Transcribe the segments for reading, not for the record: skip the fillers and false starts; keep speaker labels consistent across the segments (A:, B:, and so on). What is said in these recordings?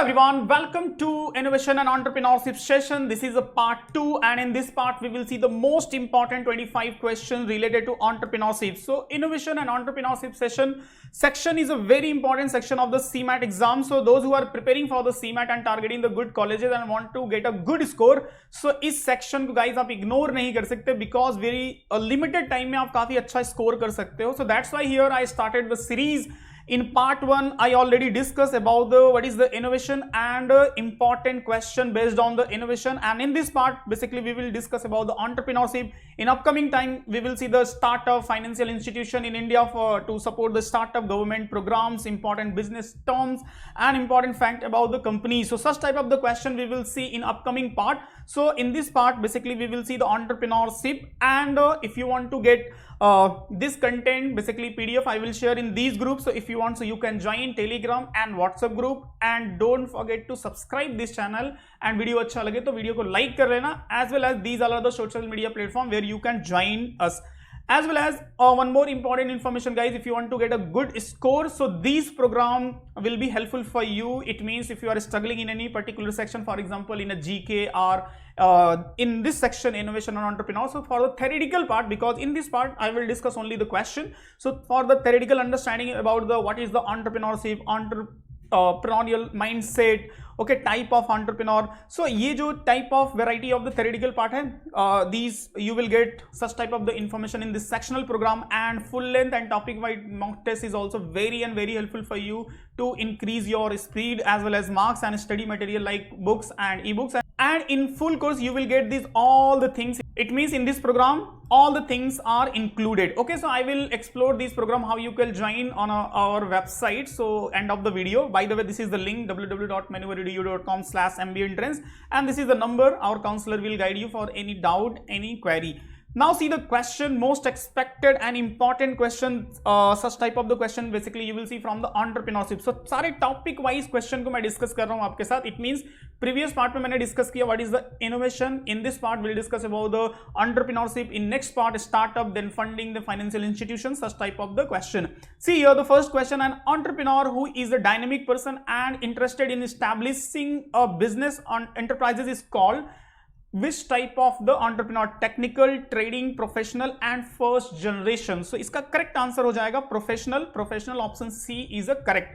A: everyone, welcome to Innovation and Entrepreneurship session. This is a part 2, and in this part we will see the most important 25 questions related to entrepreneurship. So Innovation and Entrepreneurship section is a very important section of the CMAT exam. So those who are preparing for the CMAT and targeting the good colleges and want to get a good score, so इस section को guys आप ignore नहीं कर सकते because very limited time में आप काफी अच्छा score कर सकते हो. So that's why here I started the series. In part 1, I already discussed about what is the innovation and important question based on the innovation, and in this part basically we will discuss about the entrepreneurship. In upcoming time we will see the startup financial institution in India to support the startup government programs, important business terms and important fact about the company. So such type of the question we will see in upcoming part. So in this part basically we will see the entrepreneurship, and if you want to get this content basically PDF I will share in these groups. So if you want, so you can join Telegram and WhatsApp group, and don't forget to subscribe this channel, and video अच्छा लगे तो video को like कर लेना, as well as these are the social media platform where you can join us. As well as one more important information guys, if you want to get a good score, so these program will be helpful for you. It means if you are struggling in any particular section, for example in a GK or in this section innovation and entrepreneur, so for the theoretical part, because in this part I will discuss only the question, so for the theoretical understanding about the what is the entrepreneurship, entrepreneurial mindset, okay, type of entrepreneur. So ये जो type of variety of the theoretical part है, these you will get such type of the information in this sectional program, and full length and topic wide mock test is also very helpful for you to increase your speed, as well as marks and study material like books and ebooks, and in full course you will get these all the things. It means in this program all the things are included. Okay, so I will explore this program how you can join on our website. So end of the video, by the way, this is the link www.manuvaredu.com/mbentrance, and this is the number our counselor will guide you for any doubt, any query. Now see the question, most expected and important question, such type of the question basically you will see from the entrepreneurship. So सारे topic wise question को मैं discuss कर रहा हूँ आपके साथ. It means previous part में मैंने discuss किया what is the innovation. In this part we'll discuss about the entrepreneurship. In next part startup, then funding, the financial institutions, such type of the question. See here the first question, an entrepreneur who is a dynamic person and interested in establishing a business on enterprises is called which type of the entrepreneur? Technical, trading, professional and first generation. So इसका correct answer हो जाएगा professional. Professional option C is a correct.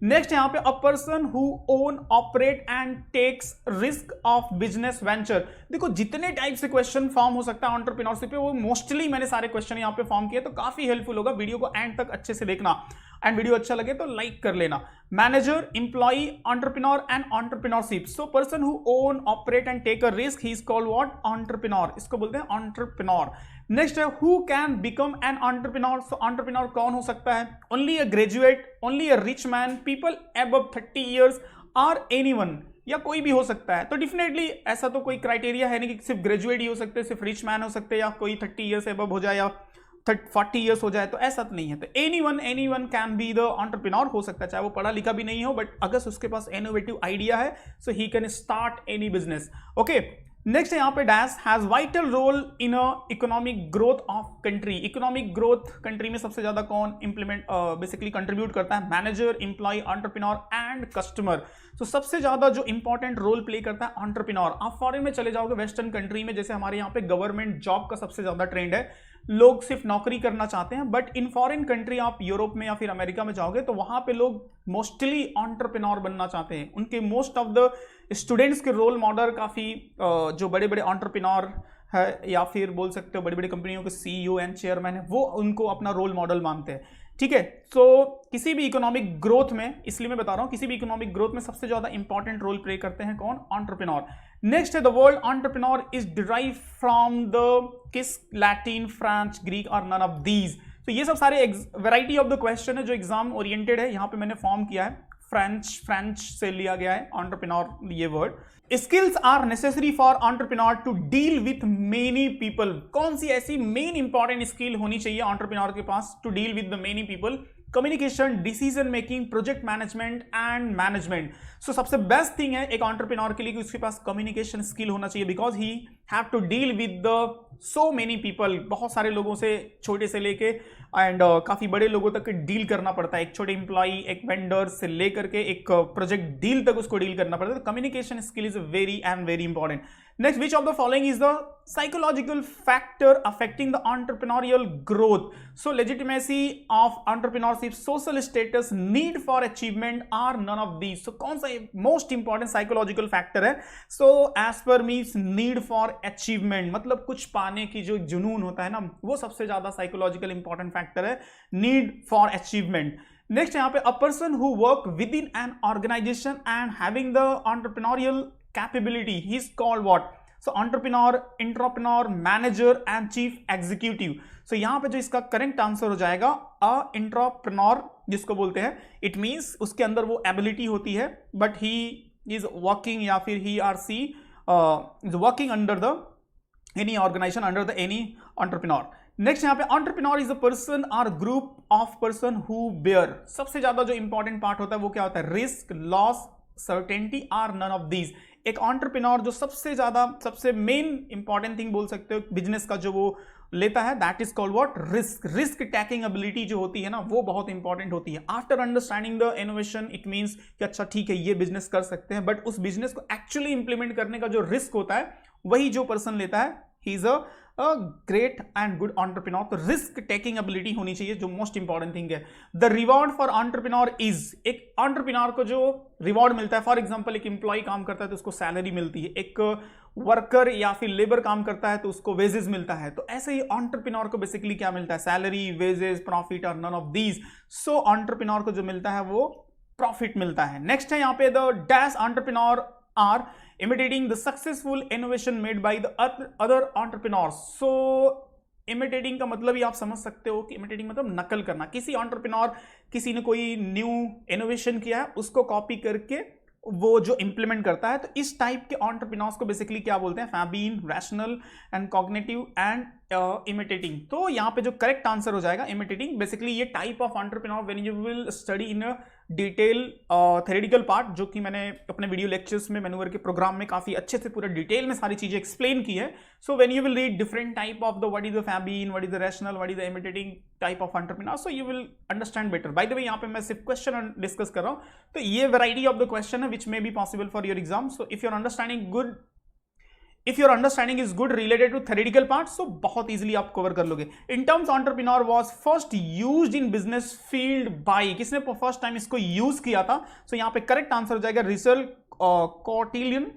A: Next यहाँ पे a person who own, operate and takes risk of business venture. देखो जितने type से question form हो सकता है एंटरप्रेन्योरशिप पे, वो मोस्टली मैंने सारे क्वेश्चन यहाँ पे फॉर्म किए, तो काफी हेल्पफुल होगा. वीडियो को एंड तक अच्छे से देखना, एंड वीडियो अच्छा लगे तो लाइक कर लेना. Manager, employ, entrepreneur and entrepreneurship. So person who own, operate and take a risk, he is called what? Entrepreneur. इसको बोलते हैं एंटरप्रेन्योर. नेक्स्ट है who can become an entrepreneur. So entrepreneur कौन हो सकता है? Only a graduate, only a rich man, people above 30 years और anyone, या कोई भी हो सकता है. तो डेफिनेटली ऐसा तो कोई क्राइटेरिया है नहीं कि सिर्फ ग्रेजुएट ही हो सकते हैं, सिर्फ रिच मैन हो सकते हैं, या कोई 30 ईयर्स से अबव हो जाए या 40 ईयर्स हो जाए, तो ऐसा तो नहीं है. तो anyone can be the entrepreneur हो सकता है, चाहे वो पढ़ा लिखा भी नहीं हो, बट अगर उसके पास इनोवेटिव आइडिया है, so he can start any business. Okay, next यहाँ पे dash has vital role in economic growth of country. Economic growth country में सबसे ज्यादा कौन इंप्लीमेंट बेसिकली कंट्रीब्यूट करता है? Manager, employ, entrepreneur and customer. तो सबसे ज्यादा जो इंपॉर्टेंट रोल प्ले करता है एंटरप्रेन्योर. आप फॉरेन में चले जाओगे, वेस्टर्न कंट्री में, जैसे हमारे यहाँ पे गवर्नमेंट जॉब का सबसे ज्यादा ट्रेंड है, लोग सिर्फ नौकरी करना चाहते हैं, बट इन फॉरेन कंट्री आप यूरोप में या फिर अमेरिका में जाओगे तो वहां पे लोग मोस्टली एंटरप्रेन्योर बनना चाहते हैं. उनके मोस्ट ऑफ द स्टूडेंट्स के रोल मॉडल काफी जो बड़े बड़े एंटरप्रेन्योर है, या फिर बोल सकते हो बड़ी बड़ी कंपनियों के सीईओ एंड चेयरमैन है, वो उनको अपना रोल मॉडल मानते हैं. ठीक है, तो किसी भी इकोनॉमिक ग्रोथ में, इसलिए मैं बता रहा हूं, किसी भी इकोनॉमिक ग्रोथ में सबसे ज्यादा इंपॉर्टेंट रोल प्ले करते हैं कौन? एंटरप्रेन्योर. नेक्स्ट है the word entrepreneur is derive from the किस? लैटिन, फ्रेंच, ग्रीक और नन ऑफ दीज. तो ये सब सारे वैरायटी ऑफ द क्वेश्चन है जो एग्जाम ओरिएंटेड है. यहाँ पे मैंने फॉर्म किया है, फ्रेंच से लिया गया है एंटरप्रेन्योर ये word. Skills are necessary for entrepreneur to deal with many people. कौन सी ऐसी मेन इंपॉर्टेंट स्किल होनी चाहिए एंटरप्रेन्योर के पास to deal with the many people? Communication, decision making, project management and management. So सबसे बेस्ट थिंग है एक एंटरप्रेन्योर के लिए कि उसके पास कम्युनिकेशन स्किल होना चाहिए, because he have to deal with the so many people, बहुत सारे लोगों से, छोटे से लेके एंड काफी बड़े लोगों तक डील करना पड़ता है। एक छोटे एम्प्लॉई, एक वेंडर से लेकर के एक प्रोजेक्ट डील तक उसको डील करना पड़ता है। Communication skill is very and very important. Next, which of the following is the psychological factor affecting the entrepreneurial growth? So, legitimacy of entrepreneurship, social status, need for achievement are none of these. So, कौन सा most important psychological factor है? So, as per me, need for achievement, मतलब कुछ पाने की जो जुनून होता है ना, वो सबसे ज्यादा psychological important factor है, need for achievement. Next, यहाँ पे a person who work within an organization and having the entrepreneurial capability, he is called what? So entrepreneur, intrapreneur, manager and chief executive. So यहां पे जो इसका correct answer हो जाएगा अ intrapreneur जिसको बोलते हैं, इट मींस उसके अंदर वो एबिलिटी होती है बट ही इज वर्किंग या फिर he or she is working under the any organization, under the any entrepreneur. Next यहाँ पे एंटरप्रेन्योर इज अ पर्सन और group of person who bear, सबसे ज्यादा जो इंपॉर्टेंट पार्ट होता है वो क्या होता है? Risk, loss, certainty or none of these. एक एंटरप्रेन्योर जो सबसे ज्यादा, सबसे मेन इंपॉर्टेंट थिंग बोल सकते हो बिजनेस का जो वो लेता है, that is called what? Risk. Risk taking ability जो होती है ना, वो बहुत इंपॉर्टेंट होती है। After understanding the innovation, it means कि अच्छा ठीक है ये बिजनेस कर सकते हैं, बट उस बिजनेस को एक्चुअली इंप्लीमेंट करने का जो रिस्क होता है वही जो पर्सन लेता है, he is a great and good entrepreneur. तो रिस्क टेकिंग एबिलिटी होनी चाहिए जो मोस्ट इंपॉर्टेंट थिंग है। The reward for entrepreneur is, एक एंटरप्रेन्योर को जो रिवॉर्ड मिलता है, फॉर एग्जांपल एक एम्प्लॉय काम करता है तो उसको सैलरी मिलती है, एक वर्कर या फिर लेबर काम करता है तो उसको वेजेस मिलता है, तो ऐसे ही एंटरप्रेन्योर को बेसिकली क्या मिलता है? सैलरी, वेजेस, प्रॉफिट और none of these. So entrepreneur को जो मिलता है वो प्रॉफिट मिलता है। नेक्स्ट है यहाँ पे the dash entrepreneur are imitating the successful innovation made by the other entrepreneurs. So imitating का मतलब ही आप समझ सकते हो कि imitating मतलब नकल करना। किसी entrepreneur, किसी ने कोई न्यू इनोवेशन किया है उसको कॉपी करके वो जो इंप्लीमेंट करता है, तो इस टाइप के एंटरप्रेन्योर्स को बेसिकली क्या बोलते हैं? Fabian, rational and cognitive and imitating. तो यहाँ पे जो करेक्ट आंसर हो जाएगा इमिटेटिंग। बेसिकली ये type of entrepreneur when you will study in a detail theoretical part, जो कि मैंने अपने वीडियो लेक्चर्स में, मैन्यूअर के प्रोग्राम में काफी अच्छे से पूरा डिटेल में सारी चीजें एक्सप्लेन की है। So when you will read different type of the what is the Fabian, what is the rational, what is the imitating type of entrepreneur, so you will understand better. By the way यहाँ पे मैं सिर्फ question discuss कर रहा हूँ, तो ये variety of the question है which may be possible for your exam. So if your understanding good, if your understanding is good related to theoretical part, so बहुत इजीली आप कवर कर लोगे। In terms entrepreneur was first used in business field by, किसने first time इसको use किया था? सो यहाँ पे करेक्ट आंसर हो जाएगा रिचर्ड कॉटिलियन,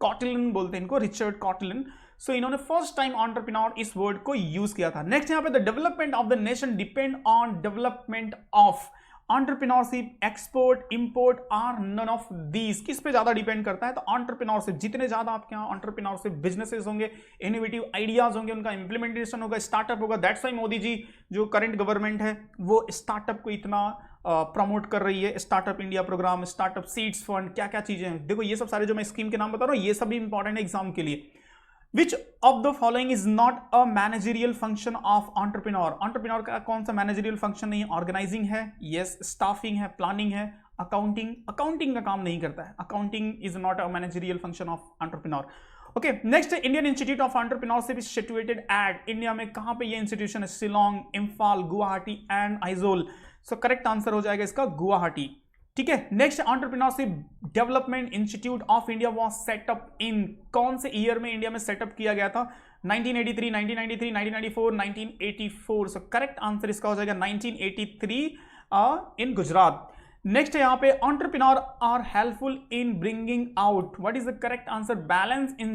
A: कॉटिलियन बोलते हैं इनको, रिचर्ड कॉटिलियन। सो इन्होंने फर्स्ट टाइम एंटरप्रेन्योर इस वर्ड को यूज किया था। नेक्स्ट यहाँ पे the development of the nation depend on development of entrepreneurship, export, import or none of these. किस पे ज्यादा डिपेंड करता है? तो एंटरप्रेन्योरशिप। जितने ज्यादा आपके यहाँ एंटरप्रेन्योरशिप बिजनेसेस होंगे, इनोवेटिव आइडियाज होंगे, उनका इंप्लीमेंटेशन होगा, स्टार्टअप होगा। दैट्स व्हाई मोदी जी जो करंट गवर्नमेंट है वो स्टार्टअप को इतना प्रमोट कर रही है। Startup India programme, startup seeds fund, क्या क्या चीजें हैं, देखो ये सब सारे जो मैं स्कीम के नाम बता रहा हूँ ये सभी इंपॉर्टेंट है एग्जाम के लिए। Which of the following is not a managerial function of entrepreneur? Entrepreneur का कौन सा managerial function नहीं है? Organizing है, yes, staffing है, planning है, accounting का काम नहीं करता है। Accounting is not a managerial function of entrepreneur. Okay, next Indian Institute of Entrepreneurship is situated at, India में कहाँ पे ये इंस्टीट्यूशन है? Shillong, Imphal, Guwahati and Aizawl. So correct answer हो जाएगा इसका गुवाहाटी। ठीक है। Next, entrepreneurship development institute of India was set up in, कौन से ईयर में इंडिया में सेटअप किया गया था? 1983, 1993, 1994, 1984। सो करेक्ट आंसर इसका हो जाएगा 1983 इन गुजरात। नेक्स्ट है यहाँ पे entrepreneur are helpful in bringing out, what is the correct answer? Balance in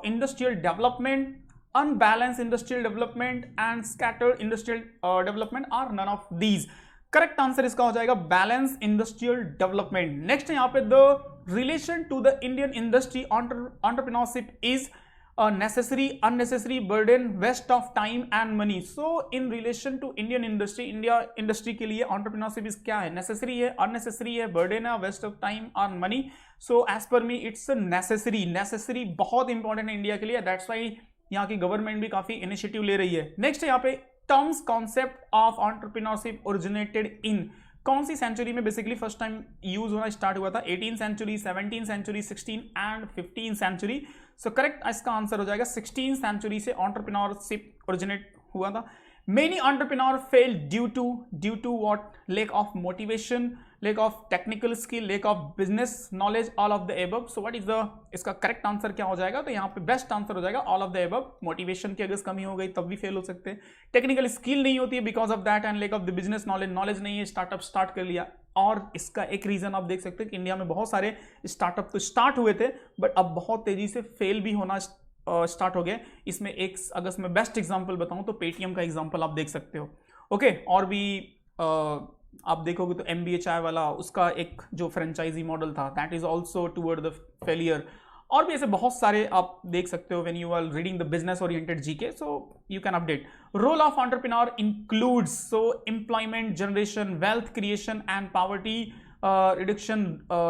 A: industrial development, unbalance industrial development and scattered industrial development or none of these. Correct answer इसका हो जाएगा balance industrial development. Next है यहाँ पे the relation to the Indian industry entrepreneurship is necessary, unnecessary, burden, waste of time and money. So in relation to Indian industry, India industry के लिए entrepreneurship is क्या है? नेसेसरी है, unnecessary है, burden है, वेस्ट ऑफ टाइम और money. So as per me it's necessary. Necessary बहुत important है इंडिया के लिए, दैट्स वाई यहाँ की गवर्नमेंट भी काफी इनिशिएटिव ले रही है। नेक्स्ट है यहाँ पे terms concept of entrepreneurship originated in, कौन सी सेंचुरी में बेसिकली फर्स्ट टाइम यूज होना स्टार्ट हुआ था? 18th century, 17th century, 16 and 15th century. So correct इसका आंसर हो जाएगा 16th सेंचुरी से एंटरप्रेन्योरशिप ओरिजिनेट हुआ था। Many entrepreneurs fail due to what? Lack of motivation, lack of technical skill, lack of business knowledge, all of the above. So what is the, इसका correct answer क्या हो जाएगा? तो यहाँ पे बेस्ट आंसर हो जाएगा all of the above। Motivation की अगर कमी हो गई तब भी फेल हो सकते हैं, टेक्निकल स्किल नहीं होती है because of that, and lake of the business knowledge नहीं है, स्टार्टअप स्टार्ट कर लिया। और इसका एक रीजन आप देख सकते हैं कि इंडिया में बहुत सारे स्टार्टअप तो स्टार्ट हुए थे बट अब बहुत तेजी से फेल भी होना स्टार्ट हो गया। इसमें एक अगर मैं बेस्ट एग्जांपल बताऊं तो पेटीएम का एग्जांपल आप देख सकते हो। ओके, और भी आप देखोगे तो MBA चाय वाला, उसका एक जो फ्रेंचाइजी मॉडल था that is also toward the failure. और भी ऐसे बहुत सारे आप देख सकते हो when you are reading the business oriented GK, so you can update. Role of entrepreneur includes so employment generation, wealth creation and poverty reduction,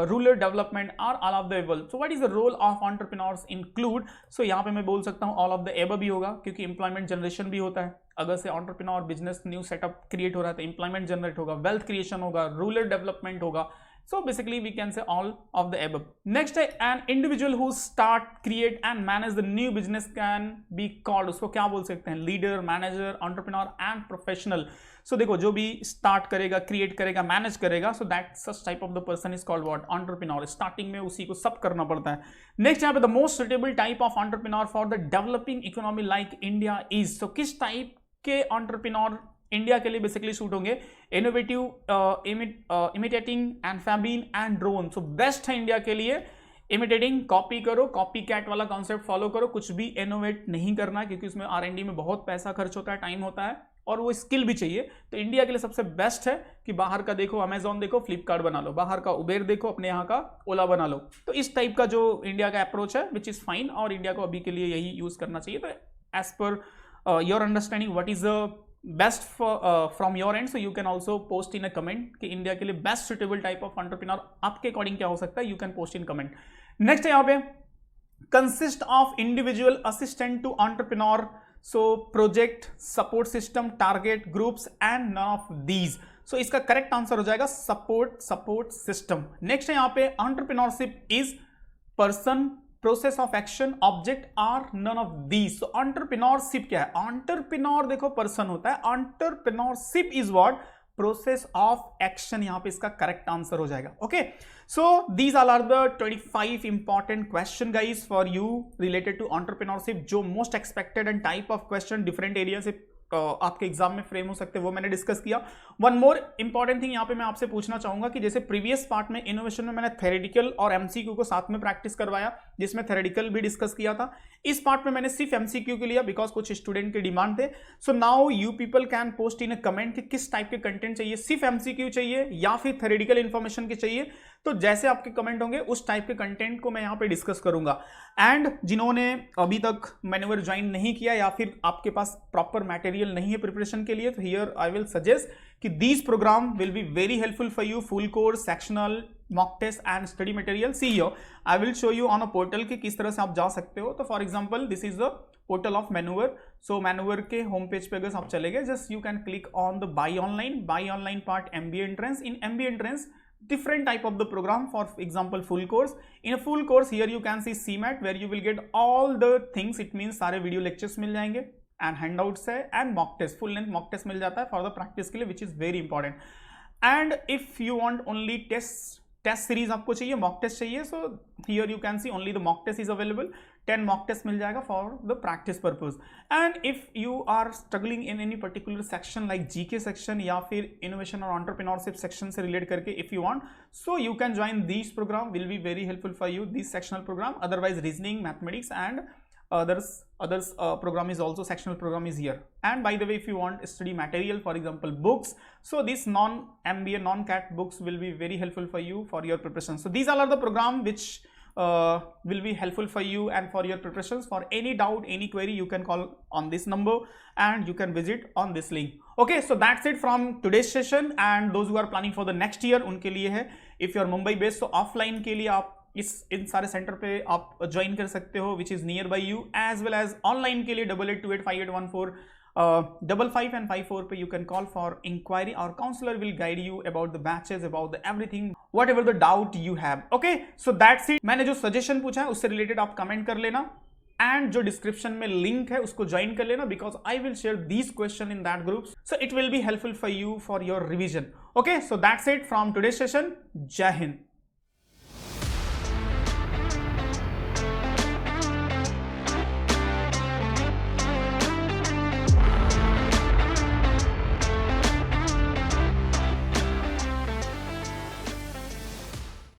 A: rural development are all of the above. So what is the role of entrepreneurs include? So यहाँ पे मैं बोल सकता हूँ all of the above भी होगा क्योंकि employment generation भी होता है। अगर से entrepreneur business new setup create हो रहा है तो employment generate होगा, wealth creation होगा, rural development होगा। So basically we can say all of the above. Next, an individual who start, create and manage the new business can be called, उसको क्या बोल सकते हैं? Leader, manager, entrepreneur and professional. So देखो जो भी start करेगा, क्रिएट करेगा, मैनेज करेगा, so that such type of the person is called what? Entrepreneur. Starting में उसी को सब करना पड़ता है। नेक्स्ट यहाँ पे the most suitable type of entrepreneur for the developing economy like India is, so किस टाइप के एंटरप्रेन्योर इंडिया के लिए बेसिकली सूट होंगे? Innovative, imitating and Fabian and drone. So best है इंडिया के लिए इमिटेटिंग, कॉपी करो, कॉपी कैट वाला कॉन्सेप्ट फॉलो करो, कुछ भी इनोवेट नहीं करना है क्योंकि उसमें R&D में बहुत पैसा खर्च होता है, टाइम होता है और वो स्किल भी चाहिए। तो इंडिया के लिए सबसे बेस्ट है कि बाहर का देखो अमेजॉन देखो, फ्लिपकार्ट बना लो, बाहर का उबेर देखो, अपने यहाँ का ओला बना लो। तो इस टाइप का जो इंडिया का अप्रोच है विच इज फाइन, और इंडिया को अभी के लिए यही यूज करना चाहिए। तो as per your understanding what is the best from your end, so you can also post in a comment कि इंडिया के लिए best suitable type of entrepreneur आपके अकॉर्डिंग क्या हो सकता है, you can post in comment. Next है यहाँ पे consist of individual assistant to entrepreneur, so project, support system, target groups and none of these. So इसका करेक्ट आंसर हो जाएगा सपोर्ट सिस्टम। नेक्स्ट है यहाँ पे entrepreneurship is person, process of action, object are none of these. So entrepreneurship क्या है? Entrepreneur देखो person होता है, entrepreneurship is what? Process of action. यहां पे इसका करेक्ट आंसर हो जाएगा। Okay, so these are the 25 important question guys for you related to entrepreneurship, जो most expected and type of question different area से आपके एग्जाम में फ्रेम हो सकते हैं, वो मैंने डिस्कस किया। वन मोर इंपॉर्टेंट थिंग यहाँ पे मैं आपसे पूछना चाहूंगा कि जैसे प्रीवियस पार्ट में इनोवेशन में मैंने थ्योरेटिकल और MCQ को साथ में प्रैक्टिस करवाया, जिसमें थ्योरेटिकल भी डिस्कस किया था। इस पार्ट में मैंने सिर्फ MCQ के लिया बिकॉज कुछ स्टूडेंट के डिमांड थे। So now you people can post in a comment कि किस टाइप के कंटेंट चाहिए, सिर्फ MCQ चाहिए या फिर थ्योरेटिकल इन्फॉर्मेशन के चाहिए। तो जैसे आपके कमेंट होंगे उस टाइप के कंटेंट को मैं यहाँ पे डिस्कस करूंगा। एंड जिन्होंने अभी तक मैन्यूवर ज्वाइन नहीं किया या फिर आपके पास प्रॉपर मटेरियल नहीं है प्रिपरेशन के लिए, तो हियर आई विल सजेस्ट कि these programme will be very helpful for you, full course, sectional, mock test and study material. See here I will show you on a portal कि किस तरह से आप जा सकते हो। तो for example this is the portal of manoeuvre. So manoeuvre के होम पेज पे अगर आप चले गए, just you can click on the buy online part, MBA entrance. In MBA entrance different type of the program, for example full course. In a full course here you can see CMAT where you will get all the things, it means सारे video lectures मिल जाएंगे and handouts है and mock test, full length mock test मिल जाता है for the practice के लिए, which is very important. And if you want only test series आपको चाहिए, mock test चाहिए, so here you can see only the mock test is available. 10 mock test मिल जाएगा for the practice purpose. And if you are struggling in any particular section like GK section या फिर innovation और entrepreneurship section से relate करके if you want, so you can join these program, will be very helpful for you, this sectional program. Otherwise reasoning, mathematics and others program is also sectional program is here. And by the way, if you want study material, for example books, so this non-MBA non-CAT books will be very helpful for you for your preparation. So these all are the program which will be helpful for you and for your preparations. For any doubt, any query, you can call on this number and you can visit on this link. Okay, so that's it from today's session. And those who are planning for the next year, उनके लिए है, if you are Mumbai based, so offline के लिए आप इन सारे centre पे आप join कर सकते हो, which is near by you, as well as online के लिए 88285814 55 and 54 पे you can call for inquiry. Our counselor will guide you about the batches, about the everything, whatever the doubt you have. Okay, so that's it. मैंने जो suggestion पूछा है उससे related आप comment कर लेना, एंड जो डिस्क्रिप्शन में लिंक है उसको ज्वाइन कर लेना, because I will share these question in that group, so it will be helpful for you for your revision. Okay, so that's it from today session. जय हिंद.